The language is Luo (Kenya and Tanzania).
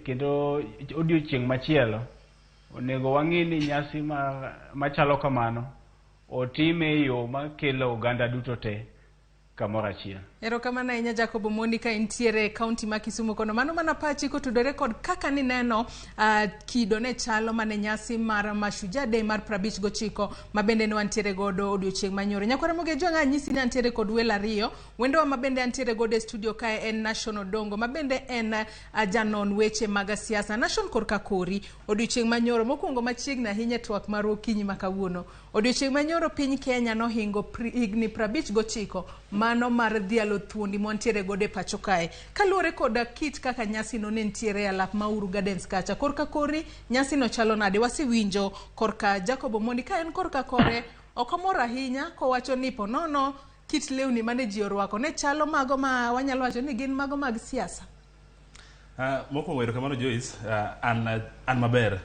kendo odiochieng' machielo onego wang'e ni nyasi machalo kamano otime e yo makelo oganda duto te kamoro achiel. Erokamano ahinya Jacob Omondi ka intiere kaunti ma Kisumu kono. Mano mana pachi kotudore kod kaka nineno kido ne chalo mane nyasi mar Mashujaa Day mar 59 mabende ne wantiere godo odiochieng' manyoro. Nyakwara Moge Jwang'a nyisi ni antiere kod welo ariyo. Wendo mabende antiere godo e studio kae en National Dongo mabende en janon weche mag siasa. Nation korka kori odiochieng' manyoro mokwongo machiegni ahinya twak mar okinyi makawuono. Odiochieng' manyoro piny Kenya nohingo higni 59 mano mar dhialo thuondi montiere gode pacho kae. Kaluore koda kit kaka nyasi no nentiere alap ma Uhuru Gardens kacha. Korka kori nyasi no chalo nade? Wasiwinjo korka Jacob Omondi ka en korka kore okomor ahinya kowacho ni ponono kit lewni mane ji orwako ne chalo mago ma wanyalo wacho ni gin mago mag siasa. Moko wero kamano Joyce, an maber.